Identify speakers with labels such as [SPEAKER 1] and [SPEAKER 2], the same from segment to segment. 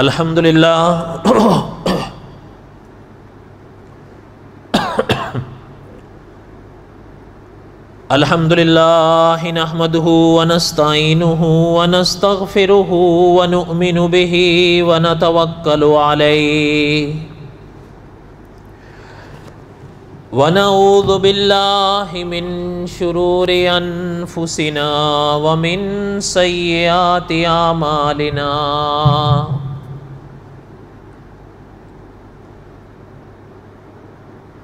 [SPEAKER 1] الحمد للہ الحمد للہ نحمده ونستعینه ونستغفره ونؤمن به ونتوکل علیہ ونعوذ باللہ من شرور انفسنا ومن سیئات اعمالنا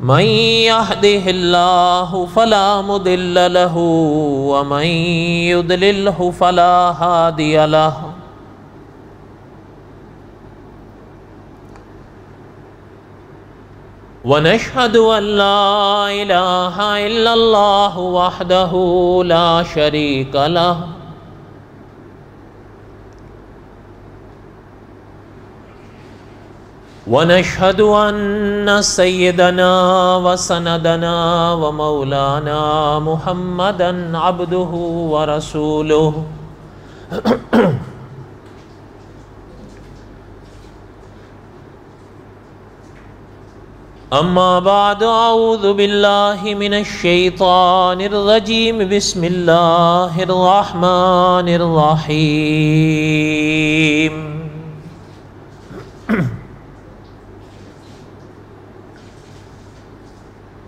[SPEAKER 1] من يهده الله فلا مضل له ومن يضلله فلا هادي له ونشهد أن لا إله إلا الله وحده لا شريك له ونشهد أن سيدنا وسندنا ومولانا محمدا عبده ورسوله أما بعد أعوذ بالله من الشيطان الرجيم بسم الله الرحمن الرحيم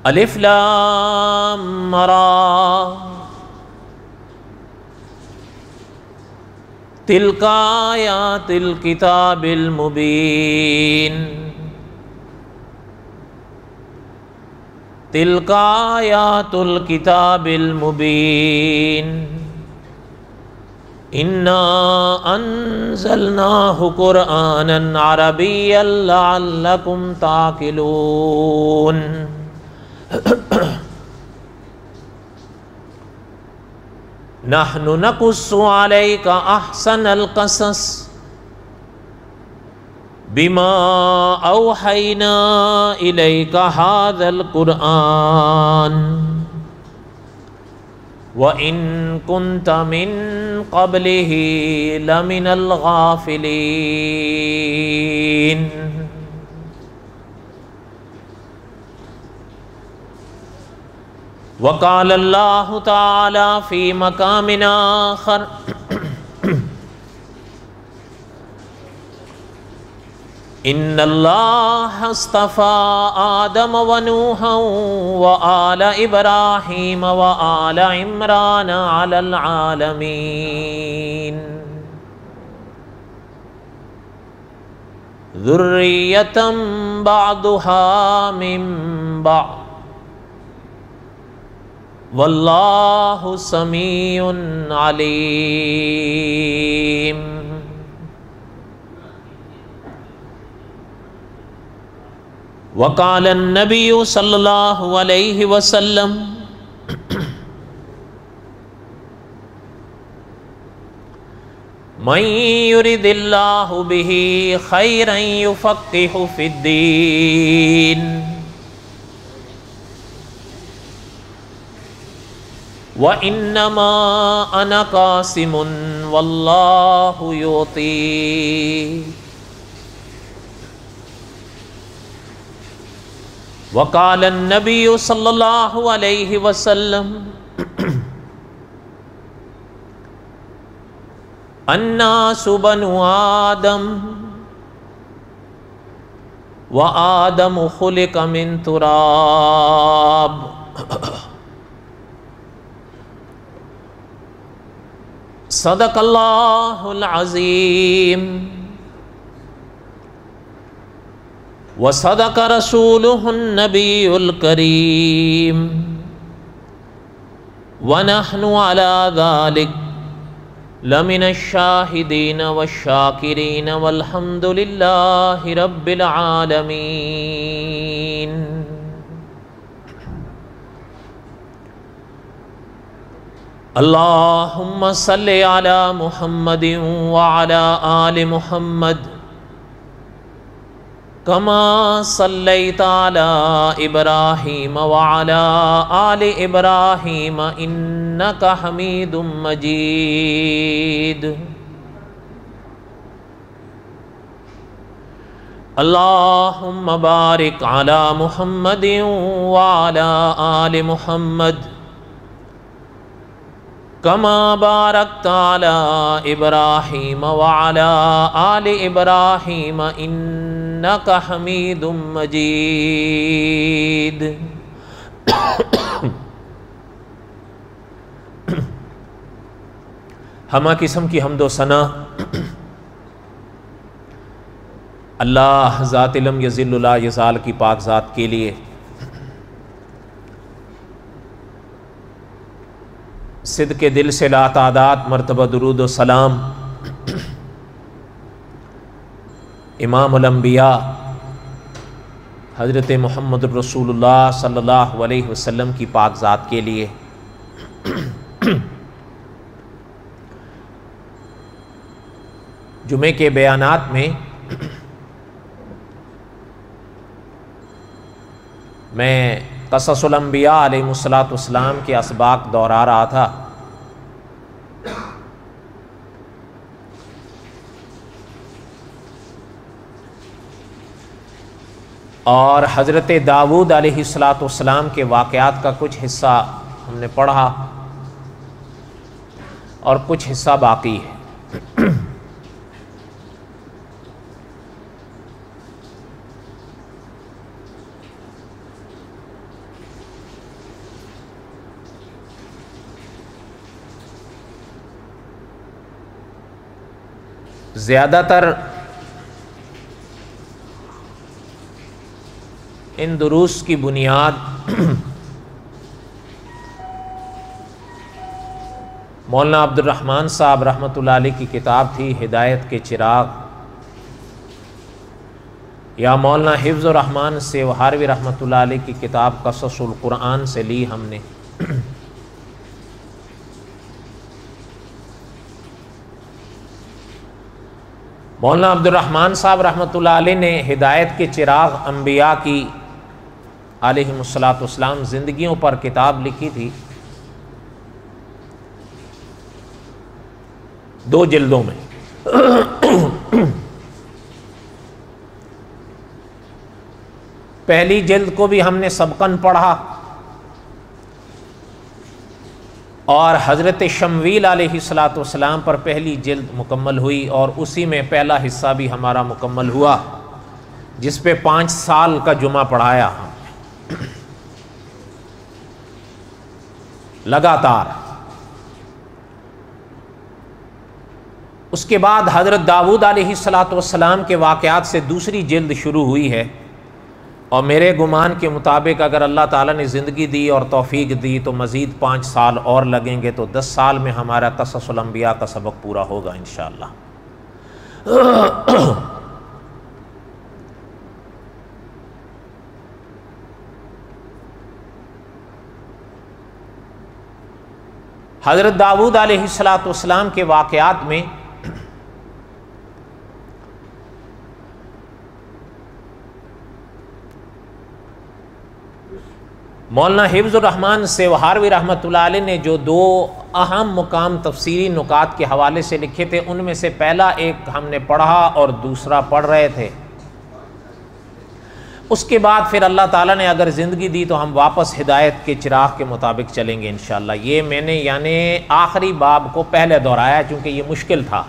[SPEAKER 1] الف لام را تلك آیات الکتاب المبین تلك آیات الکتاب المبین انا انزلناه قرآنا عربیا لعلکم تعقلون نحن نقص عليك أحسن القصص بما أوحينا إليك هذا القرآن وإن كنت من قبله لمن الغافلين وقال اللہ تعالی فی مقام آخر ان اللہ اصطفى آدم ونوحا وآل ابراہیم وآل عمران علی العالمین ذریۃ بعضها من بعض واللہ سمیع علیم وقال النبی صلی اللہ علیہ وسلم من یرد اللہ بہ خیرا یفقہ فی الدین وَإِنَّمَا أَنَا قَاسِمٌ وَاللَّهُ يُعْطِي وقال النبي صلى الله عليه وسلم الناس بنو آدم وآدم خلق من تراب صدق اللہ العظیم وصدق رسولہ النبی الکریم ونحن على ذلك لمن الشاہدین والشاکرین والحمد للہ رب العالمین اللہم صلی علی محمد وعلی آل محمد کما صلیت علی ابراہیم وعلی آل ابراہیم انک حمید مجید اللہم بارک علی محمد وعلی آل محمد کما بارکت علی ابراہیم وعلی آل ابراہیم انک حمید مجید۔ ہمہ قسم کی حمد و ثنا اللہ ذات لم یزل لا یزال کی پاک ذات کے لیے، صدق دل سے لا تعداد مرتبہ درود و سلام امام الانبیاء حضرت محمد رسول اللہ صلی اللہ علیہ وسلم کی پاک ذات کے لیے۔ جمعے کے بیانات میں میں قصص الانبیاء علیہ السلام کے اسباق دہرا رہا تھا۔ اور حضرت داؤد علیہ السلام کے واقعات کا کچھ حصہ ہم نے پڑھا اور کچھ حصہ باقی ہے۔ زیادہ تر ان دروس کی بنیاد مولانا عبد الرحمن صاحب رحمۃ اللہ علیہ کی کتاب تھی ہدایت کے چراغ، یا مولانا حفظ الرحمن سیوہاروی رحمۃ اللہ علیہ کی کتاب قصص القرآن سے لی ہم نے۔ مولانا عبد الرحمن صاحب رحمۃ اللہ علیہ نے ہدایت کے چراغ انبیاء کی علیہم السلام زندگیوں پر کتاب لکھی تھی 2 جلدوں میں۔ پہلی جلد کو بھی ہم نے سبقاً پڑھا، اور حضرت شمویل علیہ السلام پر پہلی جلد مکمل ہوئی، اور اسی میں پہلا حصہ بھی ہمارا مکمل ہوا، جس پہ 5 سال کا جمعہ پڑھایا لگاتار۔ اس کے بعد حضرت داؤد علیہ السلام کے واقعات سے دوسری جلد شروع ہوئی ہے، اور میرے گمان کے مطابق اگر اللہ تعالیٰ نے زندگی دی اور توفیق دی تو مزید 5 سال اور لگیں گے، تو 10 سال میں ہمارا قصص الانبیاء کا سبق پورا ہوگا انشاءاللہ۔ حضرت داؤد علیہ السلام کے واقعات میں مولانا حفظ الرحمن سیوہاروی رحمۃ اللہ علیہ نے جو 2 اہم مقام تفسیری نکات کے حوالے سے لکھے تھے، ان میں سے پہلا ایک ہم نے پڑھا اور دوسرا پڑھ رہے تھے۔ اس کے بعد پھر اللہ تعالیٰ نے اگر زندگی دی تو ہم واپس ہدایت کے چراغ کے مطابق چلیں گے انشاءاللہ۔ یہ میں نے یعنی آخری باب کو پہلے دہرایا چونکہ یہ مشکل تھا،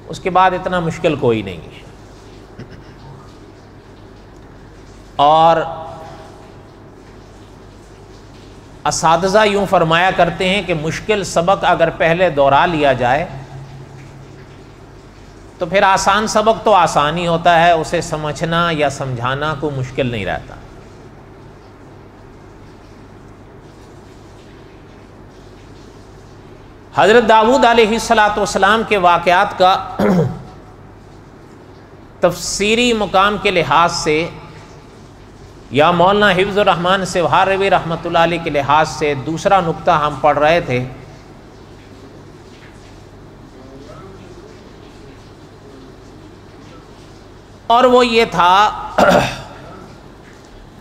[SPEAKER 1] اس کے بعد اتنا مشکل کوئی نہیں ہے۔ اور اساتذہ یوں فرمایا کرتے ہیں کہ مشکل سبق اگر پہلے دہرا لیا جائے تو پھر آسان سبق تو آسان ہی ہوتا ہے، اسے سمجھنا یا سمجھانا کو مشکل نہیں رہتا۔ حضرت داؤد علیہ السلام کے واقعات کا تفسیری مقام کے لحاظ سے یا مولانا حفظ الرحمن سیوہاروی رحمۃ اللہ علیہ کے لحاظ سے دوسرا نقطہ ہم پڑھ رہے تھے، اور وہ یہ تھا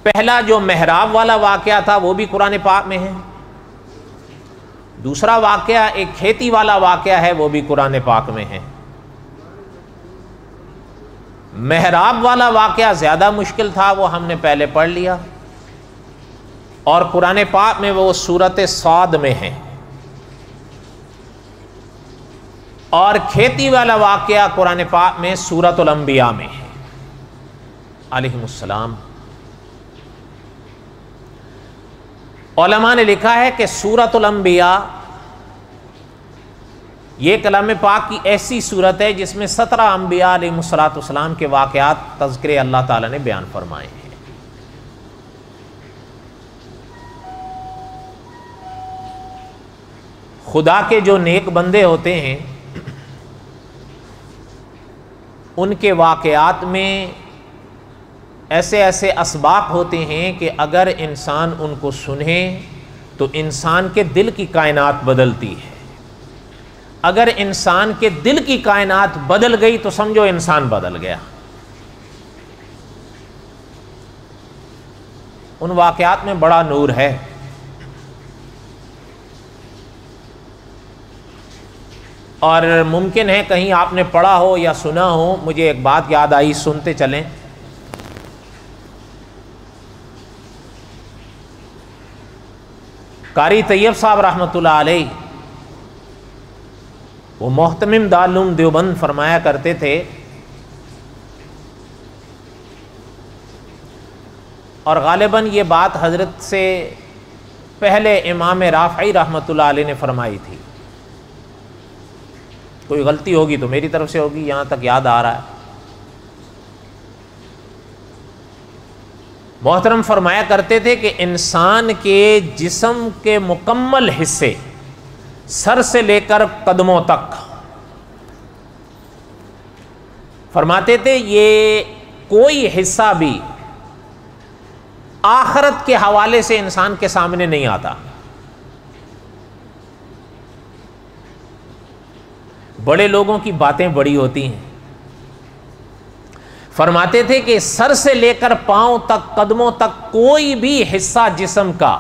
[SPEAKER 1] پہلا جو محراب والا واقعہ تھا وہ بھی قرآن پاک میں ہے، دوسرا واقعہ ایک کھیتی والا واقعہ ہے وہ بھی قرآن پاک میں ہے۔ محراب والا واقعہ زیادہ مشکل تھا، وہ ہم نے پہلے پڑھ لیا، اور قرآن پاک میں وہ سورۃ صاد میں ہے، اور کھیتی والا واقعہ قرآن پاک میں سورۃ الانبیاء میں ہے علیہم السلام۔ علماء نے لکھا ہے کہ سورۃ الانبیاء یہ کلام پاک کی ایسی صورت ہے جس میں 17 انبیاء علیہ السلام کے واقعات تذکرے اللہ تعالیٰ نے بیان فرمائے ہیں۔ خدا کے جو نیک بندے ہوتے ہیں ان کے واقعات میں ایسے ایسے اسباق ہوتے ہیں کہ اگر انسان ان کو سنے تو انسان کے دل کی کائنات بدلتی ہے۔ اگر انسان کے دل کی کائنات بدل گئی تو سمجھو انسان بدل گیا۔ ان واقعات میں بڑا نور ہے۔ اور ممکن ہے کہیں آپ نے پڑھا ہو یا سنا ہو، مجھے ایک بات یاد آئی، سنتے چلیں۔ قاری طیب صاحب رحمۃ اللہ علیہ وہ محتمم دارالعلوم دیوبند فرمایا کرتے تھے، اور غالباً یہ بات حضرت سے پہلے امام رافعی رحمۃ اللہ علیہ نے فرمائی تھی، کوئی غلطی ہوگی تو میری طرف سے ہوگی، یہاں تک یاد آ رہا ہے۔ محترم فرمایا کرتے تھے کہ انسان کے جسم کے مکمل حصے سر سے لے کر قدموں تک، فرماتے تھے یہ کوئی حصہ بھی آخرت کے حوالے سے انسان کے سامنے نہیں آتا۔ بڑے لوگوں کی باتیں بڑی ہوتی ہیں۔ فرماتے تھے کہ سر سے لے کر پاؤں تک، قدموں تک کوئی بھی حصہ جسم کا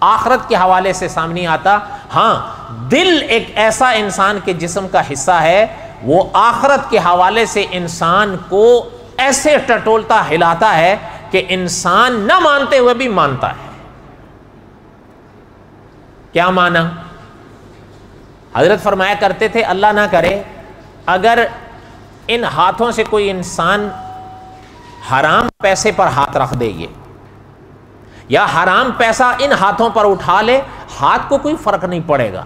[SPEAKER 1] آخرت کے حوالے سے سامنے نہیں آتا۔ ہاں، دل ایک ایسا انسان کے جسم کا حصہ ہے، وہ آخرت کے حوالے سے انسان کو ایسے ٹٹولتا ہلاتا ہے کہ انسان نہ مانتے ہوئے بھی مانتا ہے۔ کیا مانا؟ حضرت فرمایا کرتے تھے اللہ نہ کرے اگر ان ہاتھوں سے کوئی انسان حرام پیسے پر ہاتھ رکھ دے گے یا حرام پیسہ ان ہاتھوں پر اٹھا لے، ہاتھ کو کوئی فرق نہیں پڑے گا،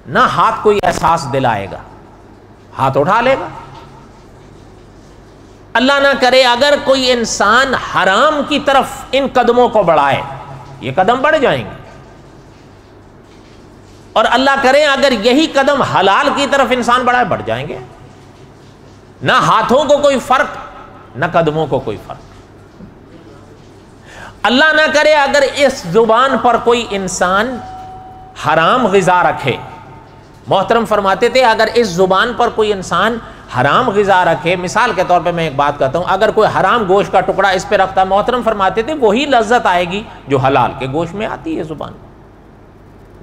[SPEAKER 1] نہ ہاتھ کوئی احساس دلائے گا، ہاتھ اٹھا لے گا۔ اللہ نہ کرے اگر کوئی انسان حرام کی طرف ان قدموں کو بڑھائے، یہ قدم بڑھ جائیں گے، اور اللہ کرے اگر یہی قدم حلال کی طرف انسان بڑھائے، بڑھ جائیں گے۔ نہ ہاتھوں کو کوئی فرق، نہ قدموں کو کوئی فرق۔ اللہ نہ کرے اگر اس زبان پر کوئی انسان حرام غذا رکھے، محترم فرماتے تھے اگر اس زبان پر کوئی انسان حرام غذا رکھے، مثال کے طور پہ میں ایک بات کہتا ہوں، اگر کوئی حرام گوشت کا ٹکڑا اس پہ رکھتا ہے، محترم فرماتے تھے وہی لذت آئے گی جو حلال کے گوشت میں آتی ہے۔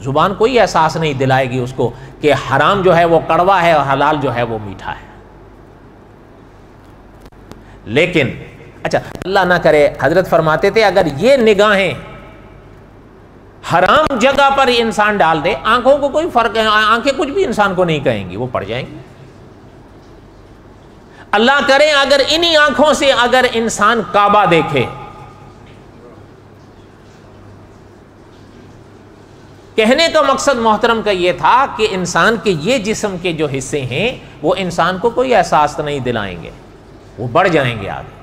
[SPEAKER 1] زبان کوئی احساس نہیں دلائے گی اس کو کہ حرام جو ہے وہ کڑوا ہے اور حلال جو ہے وہ میٹھا ہے۔ لیکن اچھا اللہ نہ کرے، حضرت فرماتے تھے اگر یہ نگاہیں حرام جگہ پر انسان ڈال دے، آنکھوں کو کوئی فرق ہے، آنکھیں کچھ بھی انسان کو نہیں کہیں گی، وہ پڑ جائیں گی۔ اللہ کرے اگر انہی آنکھوں سے اگر انسان کعبہ دیکھے، کہنے کا مقصد محترم کا یہ تھا کہ انسان کے یہ جسم کے جو حصے ہیں وہ انسان کو کوئی احساس نہیں دلائیں گے، وہ بڑھ جائیں گے آگے۔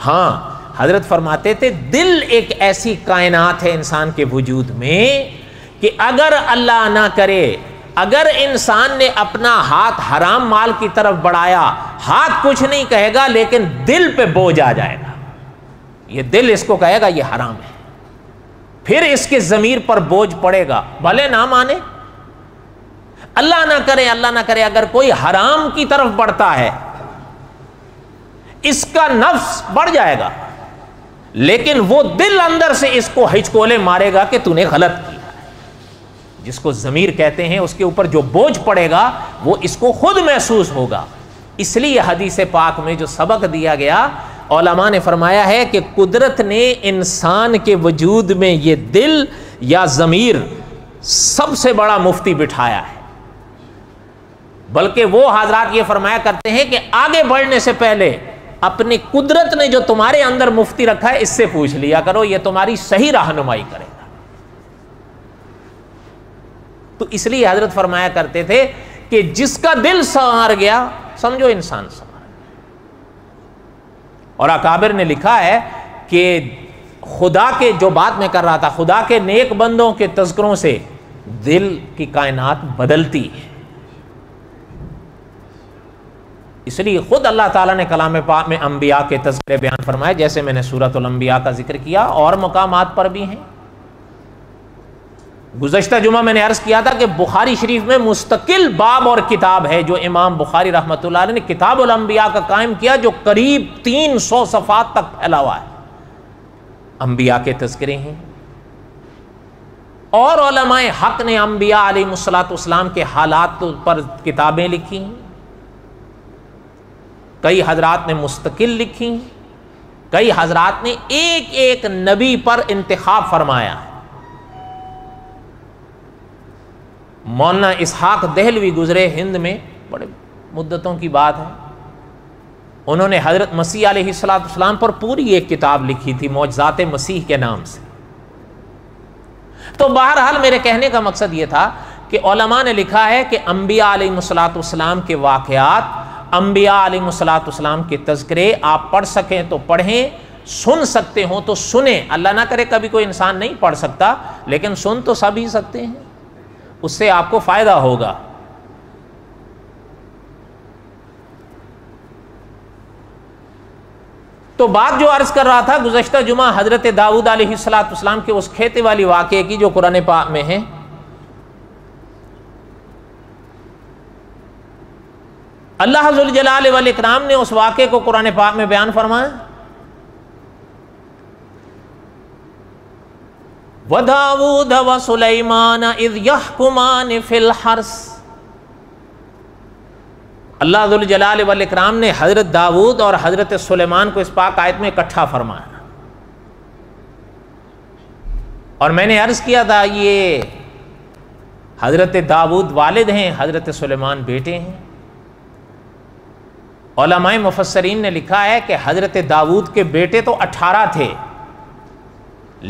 [SPEAKER 1] ہاں، حضرت فرماتے تھے دل ایک ایسی کائنات ہے انسان کے وجود میں کہ اگر اللہ نہ کرے، اگر انسان نے اپنا ہاتھ حرام مال کی طرف بڑھایا، ہاتھ کچھ نہیں کہے گا لیکن دل پہ بوجھ آ جائے گا، یہ دل اس کو کہے گا یہ حرام ہے، پھر اس کے ضمیر پر بوجھ پڑے گا، بھلے نہ مانے۔ اللہ نہ کرے اگر کوئی حرام کی طرف بڑھتا ہے، اس کا نفس بڑھ جائے گا لیکن وہ دل اندر سے اس کو ہچکولے مارے گا کہ تو نے غلط کیا ہے۔ جس کو ضمیر کہتے ہیں، اس کے اوپر جو بوجھ پڑے گا وہ اس کو خود محسوس ہوگا اس لیے حدیث پاک میں جو سبق دیا گیا، علماء نے فرمایا ہے کہ قدرت نے انسان کے وجود میں یہ دل یا ضمیر سب سے بڑا مفتی بٹھایا ہے، بلکہ وہ حضرات یہ فرمایا کرتے ہیں کہ آگے بڑھنے سے پہلے اپنی قدرت نے جو تمہارے اندر مفتی رکھا ہے اس سے پوچھ لیا کرو، یہ تمہاری صحیح رہنمائی کرے گا۔ تو اس لیے حضرت فرمایا کرتے تھے کہ جس کا دل سنوار گیا سمجھو انسان سنوار گیا۔ اور اکابر نے لکھا ہے کہ خدا کے، جو بات میں کر رہا تھا، خدا کے نیک بندوں کے تذکروں سے دل کی کائنات بدلتی ہے۔ اس لیے خود اللہ تعالیٰ نے کلام پاک میں انبیاء کے تذکرے بیان فرمائے، جیسے میں نے سورۃ الانبیاء کا ذکر کیا، اور مقامات پر بھی ہیں۔ گزشتہ جمعہ میں نے عرض کیا تھا کہ بخاری شریف میں مستقل باب اور کتاب ہے جو امام بخاری رحمۃ اللہ علیہ نے کتاب الانبیاء کا قائم کیا، جو قریب 300 صفحات تک پھیلا ہوا ہے، انبیاء کے تذکرے ہیں۔ اور علماء حق نے انبیاء علیہ السلام کے حالات پر کتابیں لکھی ہیں، کئی حضرات نے مستقل لکھی، کئی حضرات نے ایک ایک نبی پر انتخاب فرمایا ہے۔ مولانا اسحاق دہلوی گزرے ہند میں، بڑے مدتوں کی بات ہے، انہوں نے حضرت مسیح علیہ السلام پر پوری ایک کتاب لکھی تھی، معجزات مسیح کے نام سے۔ تو بہرحال میرے کہنے کا مقصد یہ تھا کہ علماء نے لکھا ہے کہ انبیاء علیہ السلام کے واقعات، انبیاء علیہ السلام کے تذکرے آپ پڑھ سکیں تو پڑھیں، سن سکتے ہوں تو سنیں۔ اللہ نہ کرے کبھی کوئی انسان نہیں پڑھ سکتا، لیکن سن تو سب ہی سکتے ہیں، اس سے آپ کو فائدہ ہوگا۔ تو بات جو عرض کر رہا تھا گزشتہ جمعہ حضرت داؤد علیہ السلام کے اس کھیتے والی واقعے کی جو قرآن پاک میں ہے۔ اللہ ذوالجلال والاکرام نے اس واقعے کو قرآن پاک میں بیان فرمایا، وَدَاوُودَ وَسُلَيْمَانَ اِذْ يَحْكُمَانِ فِي الْحَرْثِ۔ اللہ ذوالجلال والاکرام نے حضرت داؤد اور حضرت سلیمان کو اس پاک آیت میں اکٹھا فرمایا۔ اور میں نے عرض کیا تھا یہ حضرت داؤد والد ہیں، حضرت سلیمان بیٹے ہیں۔ علماء مفسرین نے لکھا ہے کہ حضرت داؤد کے بیٹے تو 18 تھے،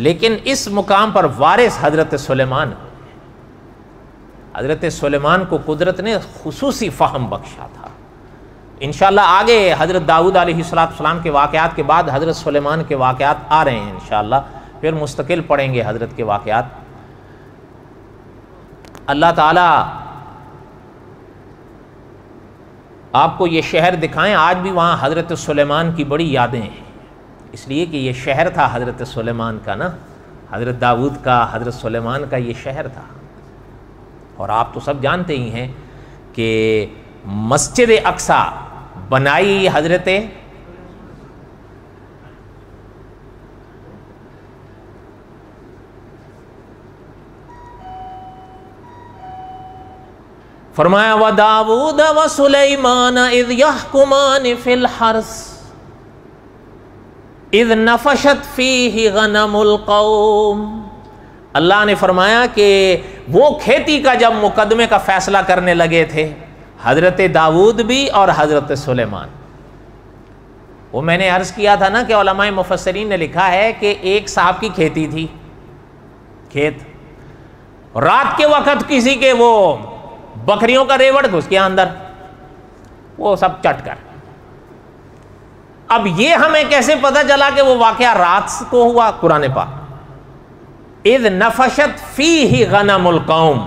[SPEAKER 1] لیکن اس مقام پر وارث حضرت سلیمان، حضرت سلیمان کو قدرت نے خصوصی فہم بخشا تھا۔ انشاءاللہ آگے حضرت داؤد علیہ السلام کے واقعات کے بعد حضرت سلیمان کے واقعات آ رہے ہیں، انشاءاللہ پھر مستقل پڑھیں گے حضرت کے واقعات۔ اللہ تعالیٰ آپ کو یہ شہر دکھائیں، آج بھی وہاں حضرت سلیمان کی بڑی یادیں ہیں، اس لیے کہ یہ شہر تھا حضرت سلیمان کا نا، حضرت داؤد کا، حضرت سلیمان کا یہ شہر تھا۔ اور آپ تو سب جانتے ہی ہیں کہ مسجد اقصی بنائی حضرت فرمایا وَدَاوُودَ وَسُلَيْمَانَ اِذْ يَحْكُمَانِ فِي الْحَرْثِ اِذْ نَفَشَتْ فِيهِ غَنَمُ الْقَوْمِ۔ اللہ نے فرمایا کہ وہ کھیتی کا جب مقدمے کا فیصلہ کرنے لگے تھے، حضرت داؤد بھی اور حضرت سلیمان، وہ میں نے عرض کیا تھا نا کہ علماء مفسرین نے لکھا ہے کہ ایک صاحب کی کھیتی تھی، کھیت، رات کے وقت کسی کے وہ بکریوں کا ریوڑ گھس گیا اندر، وہ سب چٹ کر۔ اب یہ ہمیں کیسے پتہ چلا کہ وہ واقعہ رات کو ہوا؟ قرآن پاک اذ نفشت فیہ غنم القوم،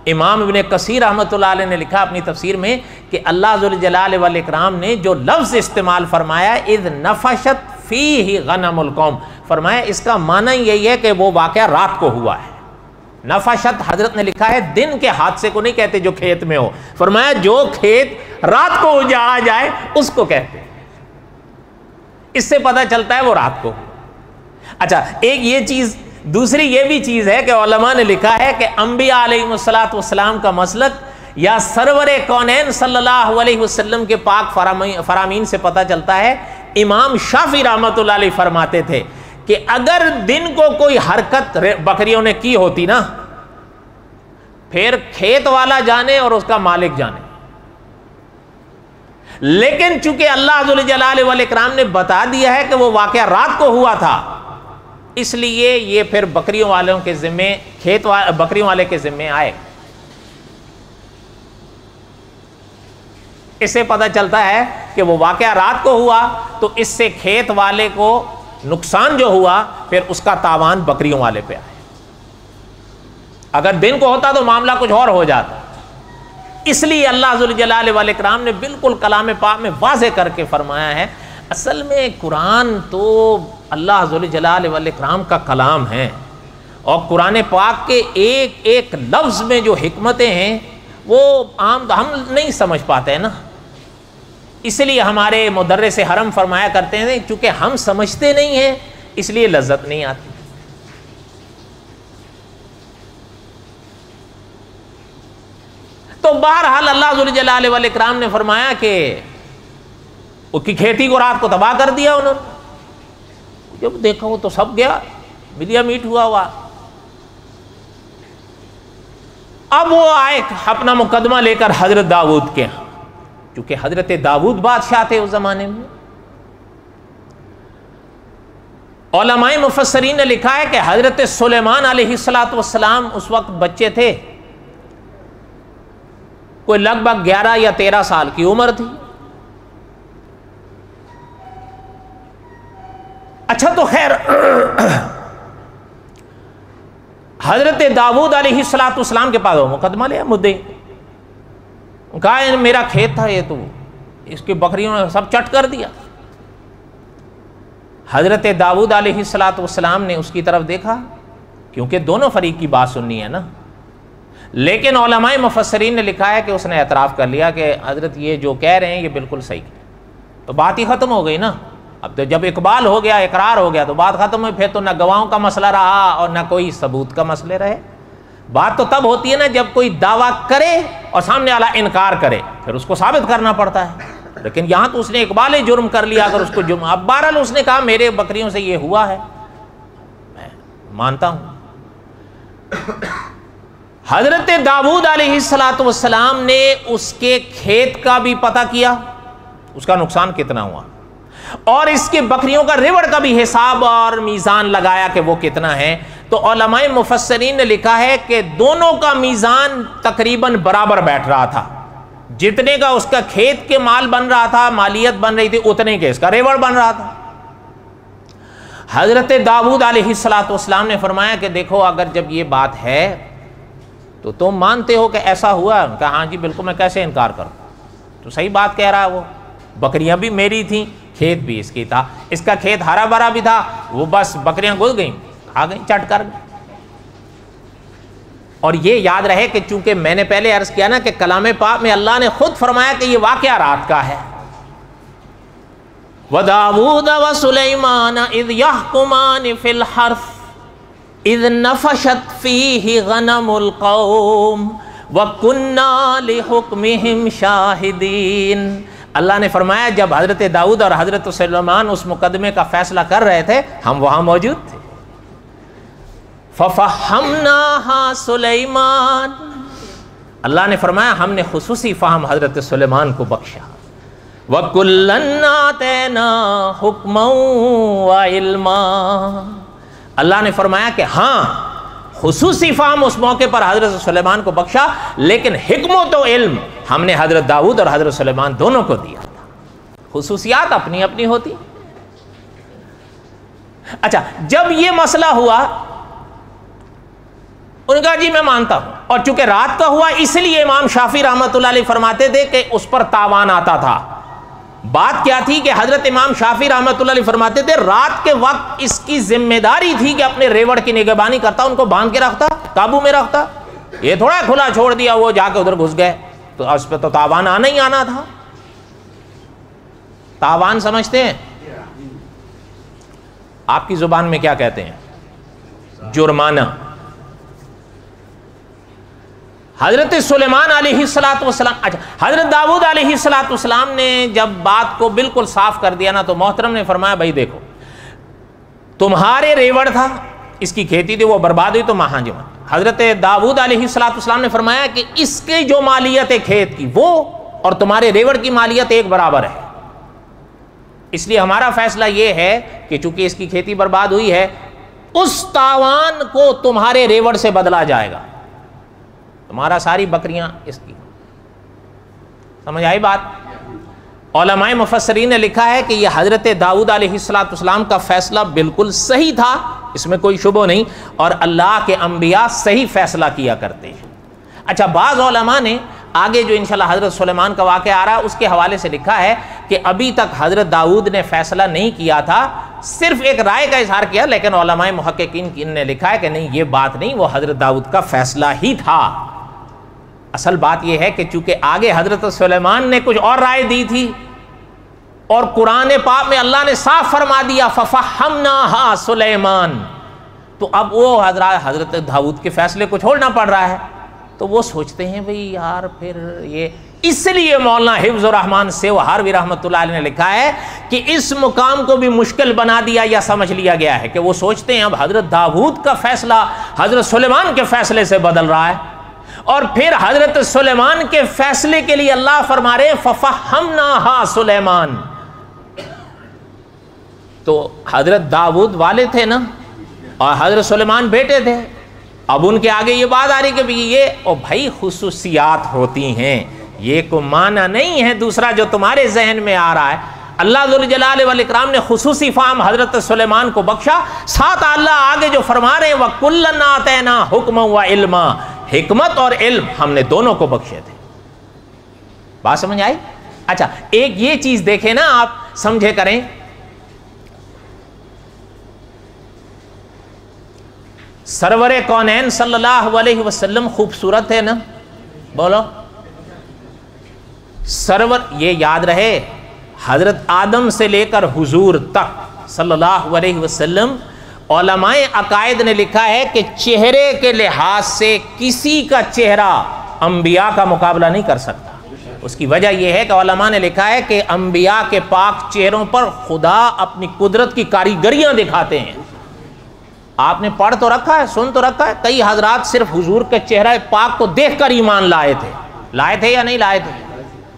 [SPEAKER 1] امام ابن کثیر رحمۃ اللہ علیہ نے لکھا اپنی تفسیر میں کہ اللہ ذوالجلال والاکرام نے جو لفظ استعمال فرمایا اذ نفشت فیہ غنم القوم، فرمایا اس کا معنی یہی ہے کہ وہ واقعہ رات کو ہوا ہے۔ نفشت حضرت نے لکھا ہے دن کے حادثے کو نہیں کہتے جو کھیت میں ہو، فرمایا جو کھیت رات کو اجاڑا جائے اس کو کہتے ہیں، اس سے پتہ چلتا ہے وہ رات کو۔ اچھا ایک یہ چیز، دوسری یہ بھی چیز ہے کہ علماء نے لکھا ہے کہ انبیاء علیہ السلام کا مسلک یا سرور کونین صلی اللہ علیہ وسلم کے پاک فرامین سے پتہ چلتا ہے، امام شافعی رحمۃ اللہ علیہ فرماتے تھے کہ اگر دن کو کوئی حرکت بکریوں نے کی ہوتی نا، پھر کھیت والا جانے اور اس کا مالک جانے، لیکن چونکہ اللہ ذو الجلال والاکرام نے بتا دیا ہے کہ وہ واقعہ رات کو ہوا تھا، اس لیے یہ پھر بکریوں والوں کے ذمے، بکریوں والے کے ذمے آئے۔ اس سے پتہ چلتا ہے کہ وہ واقعہ رات کو ہوا، تو اس سے کھیت والے کو نقصان جو ہوا پھر اس کا تاوان بکریوں والے پہ آئے۔ اگر دن کو ہوتا تو معاملہ کچھ اور ہو جاتا۔ اس لیے اللہ ذو الجلال والاکرام نے بالکل کلام پاک میں واضح کر کے فرمایا ہے، اصل میں قرآن تو اللہ ذو الجلال والاکرام کا کلام ہے، اور قرآن پاک کے ایک ایک لفظ میں جو حکمتیں ہیں وہ عام ہم نہیں سمجھ پاتے ہیں نا، اس لیے ہمارے مدرس حرم فرمایا کرتے ہیں چونکہ ہم سمجھتے نہیں ہیں اس لیے لذت نہیں آتی۔ تو بہرحال اللہ ذو الجلال والاکرام نے فرمایا کہ اس کی کھیتی کو رات کو تباہ کر دیا انہوں نے، جب دیکھا وہ تو سب گیا، ملیا میٹ ہوا۔ اب وہ آئے اپنا مقدمہ لے کر حضرت داؤد کے ہاں، کیونکہ حضرت داؤد بادشاہ تھے اس زمانے میں۔ علماء مفسرین نے لکھا ہے کہ حضرت سلیمان علیہ السلام اس وقت بچے تھے، کوئی لگ بھگ 11 یا 13 سال کی عمر تھی۔ اچھا تو خیر، حضرت داؤد علیہ السلام کے پاس وہ مقدمہ لیا، مدعی کہا میرا کھیت تھا، یہ تو اس کی بکریوں نے سب چٹ کر دیا۔ حضرت داؤد علیہ السلام نے اس کی طرف دیکھا، کیونکہ دونوں فریق کی بات سننی ہے نا، لیکن علماء مفسرین نے لکھا ہے کہ اس نے اعتراف کر لیا کہ حضرت یہ جو کہہ رہے ہیں یہ بالکل صحیح ہے، تو بات ہی ختم ہو گئی نا۔ اب تو جب اقبال ہو گیا، اقرار ہو گیا تو بات ختم ہوئی، پھر تو نہ گواہوں کا مسئلہ رہا اور نہ کوئی ثبوت کا مسئلہ رہے۔ بات تو تب ہوتی ہے نا جب کوئی دعویٰ کرے اور سامنے والا انکار کرے، پھر اس کو ثابت کرنا پڑتا ہے، لیکن یہاں تو اس نے اقبال جرم کر لیا۔ اگر اس کو جرم، اب بہرحال اس نے کہا میرے بکریوں سے یہ ہوا ہے، میں مانتا ہوں۔ حضرت داؤد علیہ السلام نے اس کے کھیت کا بھی پتہ کیا، اس کا نقصان کتنا ہوا، اور اس کے بکریوں کا ریوڑ کا بھی حساب اور میزان لگایا کہ وہ کتنا ہے۔ تو علماء مفسرین نے لکھا ہے کہ دونوں کا میزان تقریباً برابر بیٹھ رہا تھا، جتنے کا اس کا کھیت کے مال بن رہا تھا، مالیت بن رہی تھی، اتنے کے اس کا ریوڑ بن رہا تھا۔ حضرت داؤد علیہ السلام نے فرمایا کہ دیکھو اگر جب یہ بات ہے تو تم مانتے ہو کہ ایسا ہوا؟ کہا ہاں جی بالکل، میں کیسے انکار کروں، تو صحیح بات کہہ رہا ہے وہ، بکریاں بھی میری تھیں، کھیت بھی اس کی تھا، اس کا کھیت ہرا بھرا بھی تھا، وہ بس بکریاں گھس گئیں، آ گئیں چٹ کر گئیں۔ اور یہ یاد رہے کہ چونکہ میں نے پہلے عرض کیا نا کہ کلام پاک میں اللہ نے خود فرمایا کہ یہ واقعہ رات کا ہے۔ وَدَاوُودَ وَسُلَيْمَانَ إِذْ يَحْكُمَانِ فِي الْحَرْثِ إِذْ نَفَشَتْ فِيهِ غَنَمُ الْقَوْمِ وَكُنَّا لِحُكْمِهِمْ شَاهِدِينَ۔ اللہ نے فرمایا جب حضرت داؤد اور حضرت سلیمان اس مقدمے کا فیصلہ کر رہے تھے، ہم وہاں موجود تھے۔ فَفَحَّمْنَاهَا سُلَيْمَانَ، اللہ نے فرمایا ہم نے خصوصی فہم حضرت سلیمان کو بخشا۔ وَكُلًّا آتَيْنَا حُكْمًا وَعِلْمًا، اللہ نے فرمایا کہ ہاں خصوصی فہم اس موقع پر حضرت سلیمان کو بخشا، لیکن حکمت و علم ہم نے حضرت داؤد اور حضرت سلیمان دونوں کو دیا تھا۔ خصوصیات اپنی اپنی ہوتی۔ اچھا جب یہ مسئلہ ہوا، انہوں نے کہا جی میں مانتا ہوں، اور چونکہ رات کا ہوا اس لیے امام شافعی رحمۃ اللہ علیہ فرماتے تھے کہ اس پر تاوان آتا تھا۔ بات کیا تھی کہ حضرت امام شافعی رحمۃ اللہ علیہ فرماتے تھے رات کے وقت اس کی ذمہ داری تھی کہ اپنے ریوڑ کی نگہبانی کرتا، ان کو باندھ کے رکھتا، قابو میں رکھتا، یہ تھوڑا کھلا چھوڑ دیا وہ جا کے ادھر گھس گئے، تو اس پہ تو تاوان آنا ہی آنا تھا۔ تاوان سمجھتے ہیں آپ کی زبان میں کیا کہتے ہیں؟ جرمانہ۔ حضرت سلیمان علیہ السلام، اچھا حضرت داؤد علیہ السلام نے جب بات کو بالکل صاف کر دیا نا تو محترم نے فرمایا بھائی دیکھو تمہارے ریوڑ تھا، اس کی کھیتی تھی وہ برباد ہوئی تو ہاں جی حضرت داؤد علیہ السلام نے فرمایا کہ اس کی جو مالیت ہے کھیت کی وہ اور تمہارے ریوڑ کی مالیت ایک برابر ہے، اس لیے ہمارا فیصلہ یہ ہے کہ چونکہ اس کی کھیتی برباد ہوئی ہے اس تاوان کو تمہارے ریوڑ سے بدلا جائے گا، تمہارا ساری بکریاں اس کی۔ سمجھ آئی بات؟ علماء مفسرین نے لکھا ہے کہ یہ حضرت داؤد علیہ السلام کا فیصلہ بالکل صحیح تھا، اس میں کوئی شبہ نہیں، اور اللہ کے انبیاء صحیح فیصلہ کیا کرتے ہیں۔ اچھا بعض علماء نے آگے جو انشاءاللہ حضرت سلیمان کا واقعہ آ رہا ہے اس کے حوالے سے لکھا ہے کہ ابھی تک حضرت داؤد نے فیصلہ نہیں کیا تھا، صرف ایک رائے کا اظہار کیا، لیکن علماء محققین نے لکھا ہے کہ نہیں یہ بات نہیں، وہ حضرت داؤد کا فیصلہ ہی تھا۔ اصل بات یہ ہے کہ چونکہ آگے حضرت سلیمان نے کچھ اور رائے دی تھی اور قرآن پاک میں اللہ نے صاف فرما دیا فَفَحَّمْنَاهَا سلیمان، تو اب وہ حضرت داؤد کے فیصلے کو چھوڑنا پڑ رہا ہے، تو وہ سوچتے ہیں بھئی یار پھر یہ، اس لیے مولانا حفظ الرحمان سیوہاروی رحمۃ اللہ علیہ نے لکھا ہے کہ اس مقام کو بھی مشکل بنا دیا یا سمجھ لیا گیا ہے کہ وہ سوچتے ہیں اب حضرت داؤد کا فیصلہ حضرت سلیمان کے فیصلے سے بدل رہا ہے، اور پھر حضرت سلیمان کے فیصلے کے لیے اللہ فرما رہے فَفَحَّمْنَاهَا سلیمان، تو حضرت داؤد والد تھے نا اور حضرت سلیمان بیٹے تھے، اب ان کے آگے یہ بات آ رہی کہ یہ او بھائی خصوصیات ہوتی ہیں، یہ کو معنی نہیں ہے دوسرا جو تمہارے ذہن میں آ رہا ہے۔ اللہ ذوالجلال والاکرام نے خصوصی فہم حضرت سلیمان کو بخشا، ساتھ اللہ آگے جو فرما رہے ہیں وَكُلًّا آتَيْنَا حُكْمًا وَعِلْمًا، حکمت اور علم ہم نے دونوں کو بخشے تھے۔ بات سمجھ آئی؟ اچھا ایک یہ چیز دیکھیں نا آپ سمجھے کریں، سرور کونین صلی اللہ علیہ وسلم خوبصورت ہے نا، بولو سرور، یہ یاد رہے حضرت آدم سے لے کر حضور تک صلی اللہ علیہ وسلم، علماء عقائد نے لکھا ہے کہ چہرے کے لحاظ سے کسی کا چہرہ انبیاء کا مقابلہ نہیں کر سکتا۔ اس کی وجہ یہ ہے کہ علماء نے لکھا ہے کہ انبیاء کے پاک چہروں پر خدا اپنی قدرت کی کاریگریاں دکھاتے ہیں۔ آپ نے پڑھ تو رکھا ہے، سن تو رکھا ہے، کئی حضرات صرف حضور کے چہرہ پاک کو دیکھ کر ایمان لائے تھے یا نہیں لائے تھے؟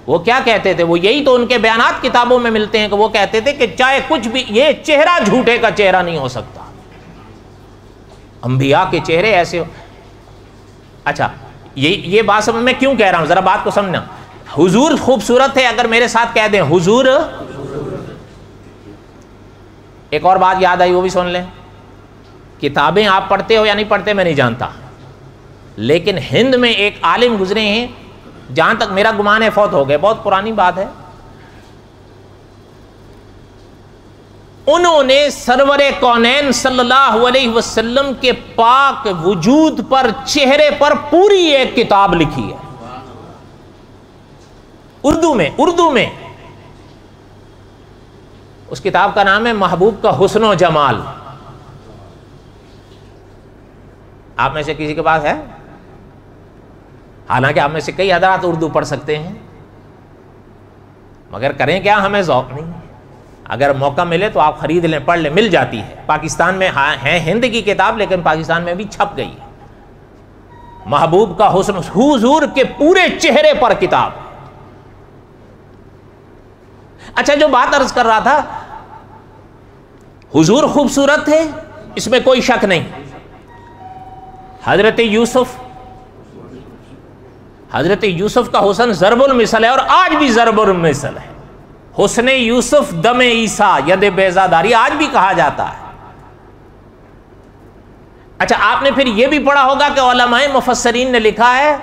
[SPEAKER 1] وہ کیا کہتے تھے؟ وہ یہی تو ان کے بیانات کتابوں میں ملتے ہیں کہ وہ کہتے تھے کہ چاہے کچھ بھی، یہ چہرہ جھوٹے کا چہرہ نہیں ہو سکتا، انبیاء کے چہرے ایسے ہو۔ اچھا یہ بات سمجھ میں کیوں کہہ رہا ہوں، ذرا بات کو سمجھنا۔ حضور خوبصورت ہے، اگر میرے ساتھ کہہ دیں حضور، ایک اور بات یاد آئی وہ بھی سن لیں، کتابیں آپ پڑھتے ہو یا نہیں پڑھتے میں نہیں جانتا، لیکن ہند میں ایک عالم گزرے ہیں، جہاں تک میرا گمان ہے فوت ہو گئے، بہت پرانی بات ہے، انہوں نے سرور کونین صلی اللہ علیہ وسلم کے پاک وجود پر، چہرے پر پوری ایک کتاب لکھی ہے اردو میں، اس کتاب کا نام ہے محبوب کا حسن و جمال۔ آپ میں سے کسی کے پاس ہے؟ حالانکہ آپ میں سے کئی حضرات اردو پڑھ سکتے ہیں، مگر کریں کیا، ہمیں ذوق نہیں ہے۔ اگر موقع ملے تو آپ خرید لیں، پڑھ لیں، مل جاتی ہے، پاکستان میں ہے ہند کی کتاب لیکن پاکستان میں بھی چھپ گئی ہے، محبوب کا حسن، حضور کے پورے چہرے پر کتاب۔ اچھا جو بات عرض کر رہا تھا، حضور خوبصورت تھے، اس میں کوئی شک نہیں۔ حضرت یوسف کا حسن ضرب المثل ہے، اور آج بھی ضرب المثل ہے۔ حسن یوسف دم عیسیٰ ید بیضا داری آج بھی کہا جاتا ہے۔ اچھا آپ نے پھر یہ بھی پڑھا ہوگا کہ علماء مفسرین نے لکھا ہے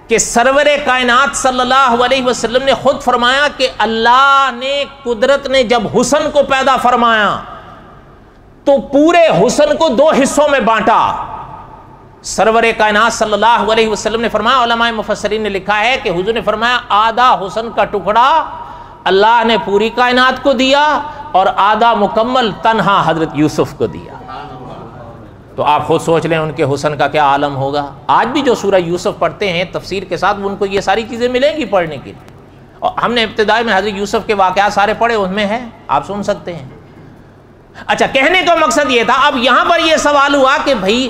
[SPEAKER 1] کہ سرور کائنات صلی اللہ علیہ وسلم نے خود فرمایا کہ اللہ نے، قدرت نے جب حسن کو پیدا فرمایا تو پورے حسن کو دو حصوں میں بانٹا۔ سرور کائنات صلی اللہ علیہ وسلم نے فرمایا، علماء مفسرین نے لکھا ہے کہ حضور نے فرمایا آدھا حسن کا ٹکڑا اللہ نے پوری کائنات کو دیا اور آدھا مکمل تنہا حضرت یوسف کو دیا۔ تو آپ خود سوچ لیں ان کے حسن کا کیا عالم ہوگا. آج بھی جو سورہ یوسف پڑھتے ہیں تفسیر کے ساتھ ان کو یہ ساری چیزیں ملیں گی پڑھنے کے لیے. اور ہم نے ابتدائی میں حضرت یوسف کے واقعات سارے پڑھے, ان میں ہے, آپ سن سکتے ہیں. اچھا, کہنے کا مقصد یہ تھا. اب یہاں پر یہ سوال ہوا کہ بھائی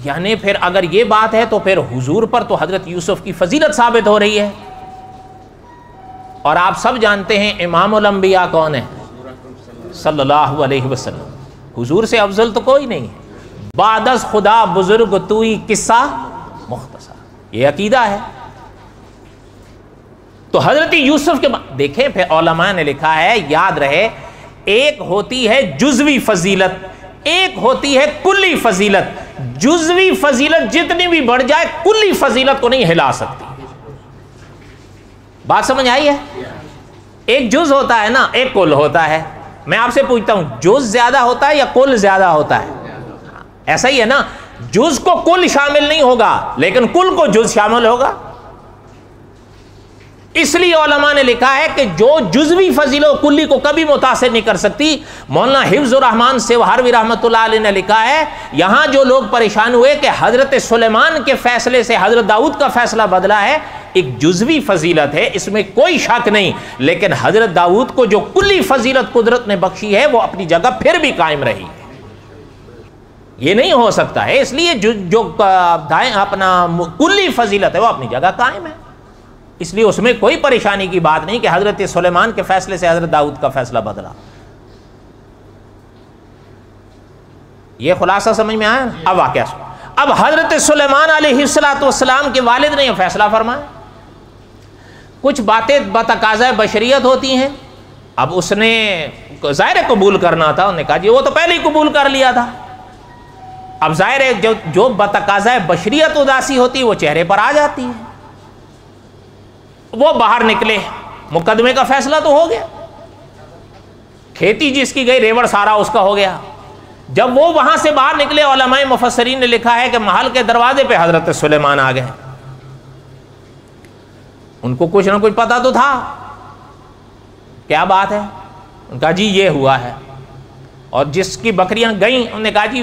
[SPEAKER 1] یعنی پھر اگر یہ بات ہے تو پھر حضور پر تو حضرت یوسف کی فضیلت ثابت ہو رہی ہے. اور آپ سب جانتے ہیں امام الانبیاء کون ہے؟ صلی اللہ علیہ وسلم. حضور سے افضل تو کوئی نہیں ہے. بعد از خدا بزرگ توئی قصہ مختصر, یہ عقیدہ ہے. تو حضرت یوسف کے دیکھیں پھر علماء نے لکھا ہے, یاد رہے, ایک ہوتی ہے جزوی فضیلت, ایک ہوتی ہے کلی فضیلت. جزوی فضیلت جتنی بھی بڑھ جائے کلی فضیلت کو نہیں ہلا سکتی. بات سمجھ آئی ہے؟ ایک جز ہوتا ہے نا, ایک کل ہوتا ہے. میں آپ سے پوچھتا ہوں, جز زیادہ ہوتا ہے یا کل زیادہ ہوتا ہے؟ ایسا ہی ہے نا, جز کو کل شامل نہیں ہوگا لیکن کل کو جز شامل ہوگا. اس لیے علماء نے لکھا ہے کہ جو جزوی فضیلت کلی کو کبھی متاثر نہیں کر سکتی. مولانا حفظ الرحمان سیوہروی رحمۃ اللہ علیہ نے لکھا ہے, یہاں جو لوگ پریشان ہوئے کہ حضرت سلیمان کے فیصلے سے حضرت داؤد کا فیصلہ بدلا ہے, ایک جزوی فضیلت ہے, اس میں کوئی شک نہیں, لیکن حضرت داؤد کو جو کلی فضیلت قدرت نے بخشی ہے وہ اپنی جگہ پھر بھی قائم رہی ہے. یہ نہیں ہو سکتا ہے. اس لیے جو اپنا کلی فضیلت ہے وہ اپنی جگہ قائم ہے. اس لیے اس میں کوئی پریشانی کی بات نہیں کہ حضرت سلیمان کے فیصلے سے حضرت داؤد کا فیصلہ بدلا. یہ خلاصہ سمجھ میں آیا؟ اب واقعہ سن. اب حضرت سلیمان علیہ السلام کے والد نے یہ فیصلہ فرمایا. کچھ باتیں بتقاضۂ بشریت ہوتی ہیں. اب اس نے ظاہر قبول کرنا تھا, انہوں نے کہا جی وہ تو پہلے ہی قبول کر لیا تھا. اب ظاہر ہے جو بتقاضۂ بشریت اداسی ہوتی ہے وہ چہرے پر آ جاتی ہے. وہ باہر نکلے, مقدمے کا فیصلہ تو ہو گیا, کھیتی جس کی گئی ریوڑ سارا اس کا ہو گیا. جب وہ وہاں سے باہر نکلے, علماء مفسرین نے لکھا ہے کہ محل کے دروازے پہ حضرت سلیمان آ گئے. ان کو کچھ نہ کچھ پتا تو تھا, کیا بات ہے. ان کا جی یہ ہوا ہے. اور جس کی بکریاں گئیں انہوں نے کہا جی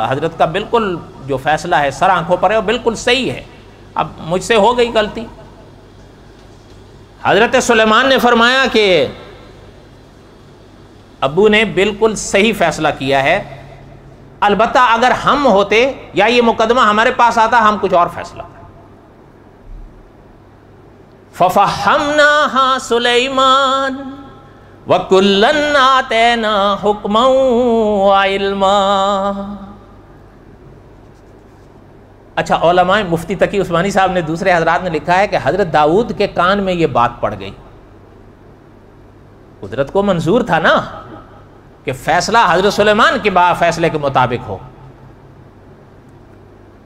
[SPEAKER 1] حضرت کا بالکل جو فیصلہ ہے سر آنکھوں پر ہے وہ بالکل صحیح ہے, اب مجھ سے ہو گئی غلطی. حضرت سلیمان نے فرمایا کہ ابو نے بالکل صحیح فیصلہ کیا ہے, البتہ اگر ہم ہوتے یا یہ مقدمہ ہمارے پاس آتا ہم کچھ اور فیصلہ کرتے. فَفَحَّمْنَاهَا سُلَيْمَانَ وَكُلًّا آتَيْنَا حُكْمًا وَعِلْمًا. اچھا, علماء مفتی تقی عثمانی صاحب نے دوسرے حضرات نے لکھا ہے کہ حضرت داؤد کے کان میں یہ بات پڑ گئی. قدرت کو منظور تھا نا کہ فیصلہ حضرت سلیمان کے فیصلے کے مطابق ہو.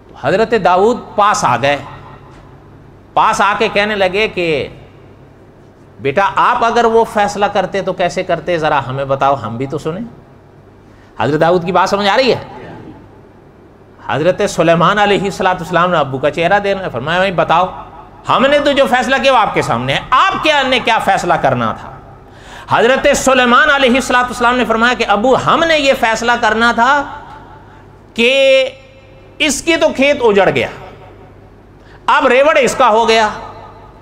[SPEAKER 1] تو حضرت داؤد پاس آ گئے, پاس آ کے کہنے لگے کہ بیٹا آپ اگر وہ فیصلہ کرتے تو کیسے کرتے, ذرا ہمیں بتاؤ, ہم بھی تو سنیں. حضرت داؤد کی بات سمجھ آ رہی ہے؟ حضرت سلیمان علیہ السلام نے ابو کا چہرہ دینا, فرمایا بھائی بتاؤ, ہم نے تو جو فیصلہ کیا وہ آپ کے سامنے ہے, آپ نے کیا فیصلہ کرنا تھا. حضرت سلیمان علیہ السلام نے فرمایا کہ ابو ہم نے یہ فیصلہ کرنا تھا کہ اس کی تو کھیت اجڑ گیا, اب ریوڑ اس کا ہو گیا,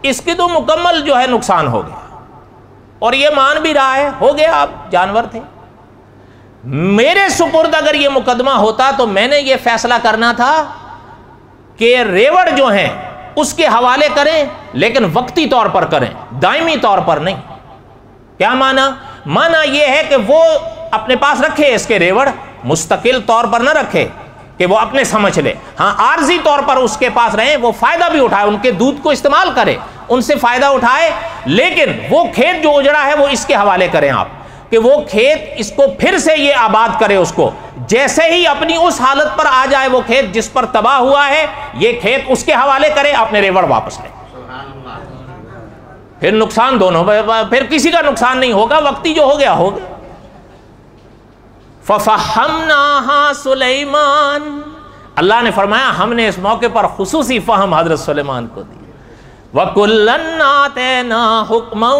[SPEAKER 1] اس کی تو مکمل جو ہے نقصان ہو گیا, اور یہ مان بھی رہا ہے ہو گیا, اب جانور تھے. میرے سپرد اگر یہ مقدمہ ہوتا تو میں نے یہ فیصلہ کرنا تھا کہ ریوڑ جو ہیں اس کے حوالے کریں, لیکن وقتی طور پر کریں, دائمی طور پر نہیں. کیا مانا یہ ہے کہ وہ اپنے پاس رکھے اس کے ریوڑ, مستقل طور پر نہ رکھے کہ وہ اپنے سمجھ لے, ہاں عارضی طور پر اس کے پاس رہیں, وہ فائدہ بھی اٹھائے, ان کے دودھ کو استعمال کرے, ان سے فائدہ اٹھائے, لیکن وہ کھیت جو اجڑا ہے وہ اس کے حوالے کریں آپ, کہ وہ کھیت اس کو پھر سے یہ آباد کرے. اس کو جیسے ہی اپنی اس حالت پر آ جائے وہ کھیت جس پر تباہ ہوا ہے, یہ کھیت اس کے حوالے کرے, اپنے ریوڑ واپس لے. پھر نقصان دونوں, پھر کسی کا نقصان نہیں ہوگا, وقتی جو ہو گیا ہو گیا. فَفَحَّمْنَاهَا سُلَيْمَانَ, اللہ نے فرمایا ہم نے اس موقع پر خصوصی فہم حضرت سلیمان کو دی. وَكُلًّا آتَيْنَا حُكْمًا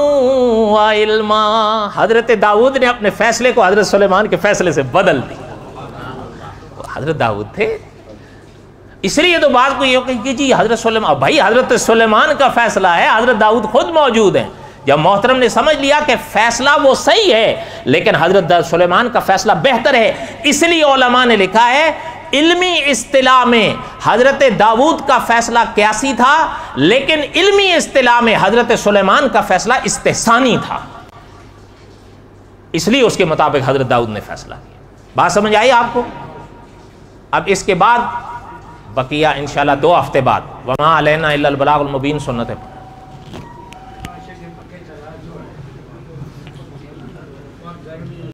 [SPEAKER 1] وَعِلْمًا, حضرت داؤد نے اپنے فیصلے کو حضرت سلیمان کے فیصلے سے بدل دی. حضرت داؤد تھے. اس لیے تو بات کو یہ کہ جی حضرت سلیمان، بھائی حضرت سلیمان کا فیصلہ ہے، حضرت داؤد خود موجود ہیں. جب محترم نے سمجھ لیا کہ فیصلہ وہ صحیح ہے لیکن حضرت سلیمان کا فیصلہ بہتر ہے، اس لیے علماء نے لکھا ہے علمی اصطلاح میں حضرت داؤد کا فیصلہ قیاسی تھا، لیکن علمی اصطلاح میں حضرت سلیمان کا فیصلہ استحسانی تھا، اس لیے اس کے مطابق حضرت داؤد نے فیصلہ کیا. بات سمجھ آئی آپ کو؟ اب اس کے بعد بقیہ انشاءاللہ 2 ہفتے بعد وما علینا الا البلاغ المبین سنت ہے.